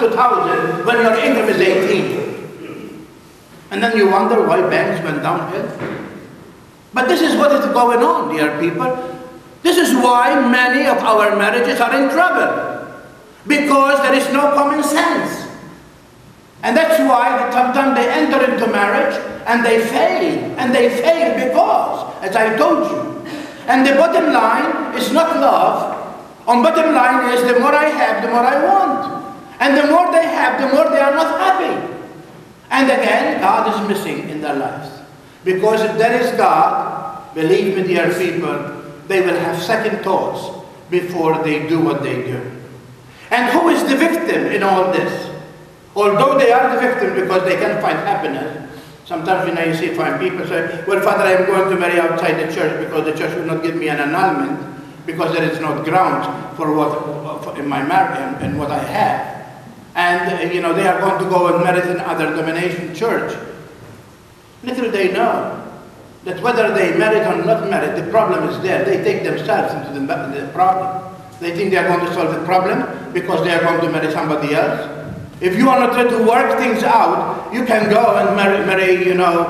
of 2000 when your income is 18. And then you wonder why banks went downhill. But this is what is going on, dear people. This is why many of our marriages are in trouble. Because there is no common sense. And that's why sometimes they enter into marriage and they fail. And they fail because, as I told you. And the bottom line is not love. On bottom line is the more I have, the more I want. And the more they have, the more they are not happy. And again, God is missing in their lives. Because if there is God, believe me, dear people, they will have second thoughts before they do what they do. And who is the victim in all this? Although they are the victim because they can find happiness. Sometimes you see find people say, well, Father, I'm going to marry outside the church because the church will not give me an annulment because there is no ground for what in my marriage and what I have. And you know, they are going to go and marry in other denomination church. Little they know that whether they married or not married, the problem is there. They take themselves into the problem. They think they are going to solve the problem because they are going to marry somebody else. If you are not trying to work things out, you can go and marry you know,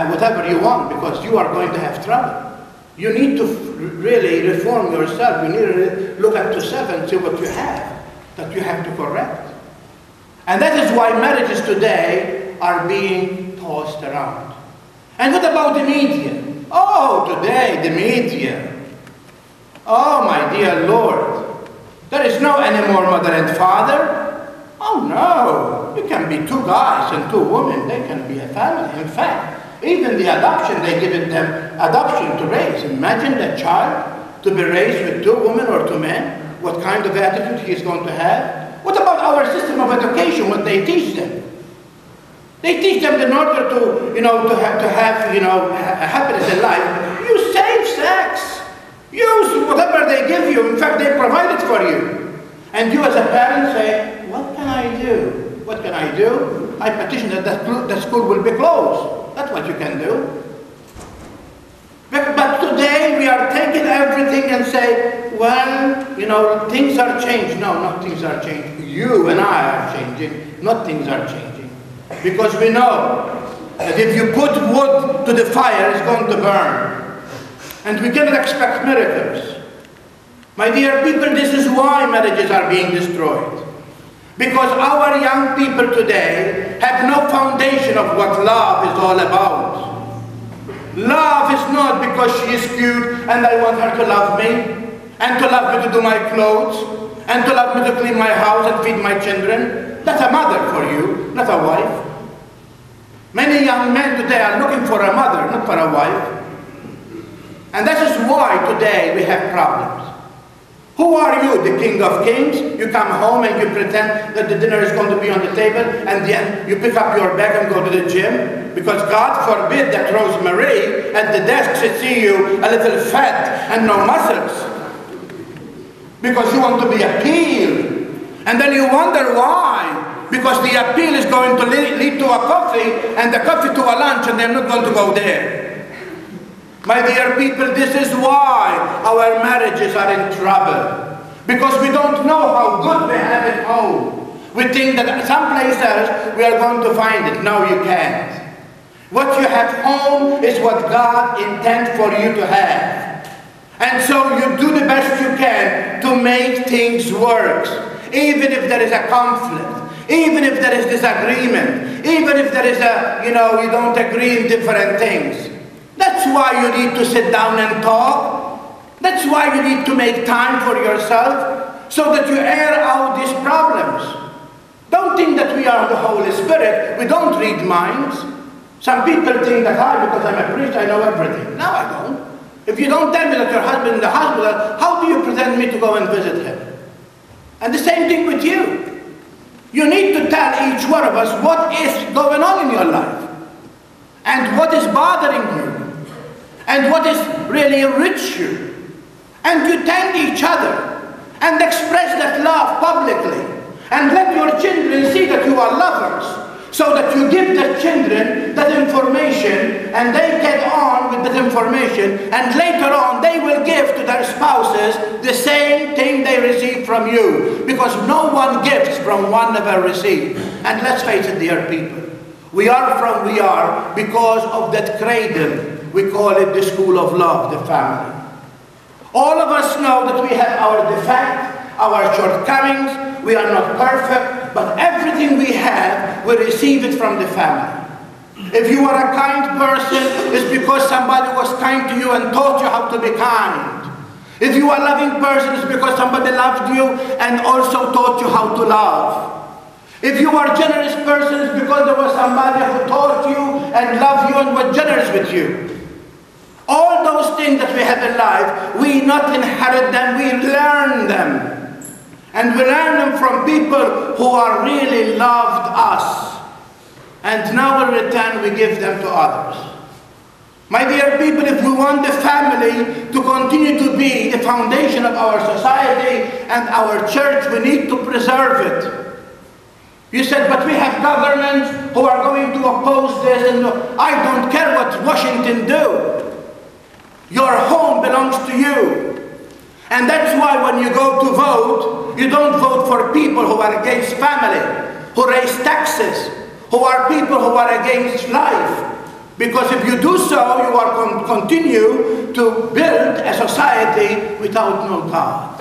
whatever you want because you are going to have trouble. You need to really reform yourself. You need to look at yourself and see what you have that you have to correct. And that is why marriages today are being tossed around. And what about the media? Oh, today, the media. Oh, my dear Lord. There is no anymore mother and father. Oh, no. It can be two guys and two women. They can be a family. In fact, even the adoption, they give them adoption to raise. Imagine that child to be raised with two women or two men. What kind of attitude he is going to have. What about our system of education, what they teach them? They teach them in order to, you know, to have you know, happiness in life. You save sex. Use whatever they give you. In fact, they provide it for you. And you as a parent say, what can I do? What can I do? I petition that the school will be closed. That's what you can do. But today we are taking everything and say, well, you know, things are changed. No, not things are changed. You and I are changing. Not things are changing. Because we know that if you put wood to the fire, it's going to burn. And we cannot expect miracles. My dear people, this is why marriages are being destroyed. Because our young people today have no foundation of what love is all about. Love is not because she is cute and I want her to love me, and to love me to do my clothes, and to love me to clean my house and feed my children. That's a mother for you, not a wife. Many young men today are looking for a mother, not for a wife. And that is why today we have problems. Who are you, the King of Kings? You come home and you pretend that the dinner is going to be on the table, and then you pick up your bag and go to the gym, because God forbid that Rosemary at the desk should see you a little fat and no muscles, because you want to be appealed. And then you wonder why, because the appeal is going to lead to a coffee, and the coffee to a lunch, and they're not going to go there. My dear people, this is why our marriages are in trouble. Because we don't know how good we have at home. We think that someplace else we are going to find it. No, you can't. What you have home is what God intends for you to have. And so you do the best you can to make things work. Even if there is a conflict. Even if there is disagreement. Even if there is a, you don't agree in different things. That's why you need to sit down and talk. That's why you need to make time for yourself, so that you air out these problems. Don't think that we are the Holy Spirit. We don't read minds. Some people think that because I'm a priest, I know everything. No, I don't. If you don't tell me that your husband is in the hospital, how do you present me to go and visit him? And the same thing with you. You need to tell each one of us what is going on in your life, and what is bothering you, and what is really enrich you. And you thank each other and express that love publicly, and let your children see that you are lovers, so that you give the children that information and they get on with that information, and later on they will give to their spouses the same thing they receive from you, because no one gives from one never received. And let's face it, dear people, we are because of that cradle. We call it the school of love, the family. All of us know that we have our defects, our shortcomings. We are not perfect, but everything we have, we receive it from the family. If you are a kind person, it's because somebody was kind to you and taught you how to be kind. If you are a loving person, it's because somebody loved you and also taught you how to love. If you are a generous person, it's because there was somebody who taught you and loved you and was generous with you. All those things that we have in life, we not inherit them, we learn them. And we learn them from people who are really loved us. And now in return we give them to others. My dear people, if we want the family to continue to be the foundation of our society and our church, we need to preserve it. You said, but we have governments who are going to oppose this, and I don't care what Washington do. Your home belongs to you. And that's why when you go to vote, you don't vote for people who are against family, who raise taxes, who are people who are against life. Because if you do so, you are continue to build a society without no God.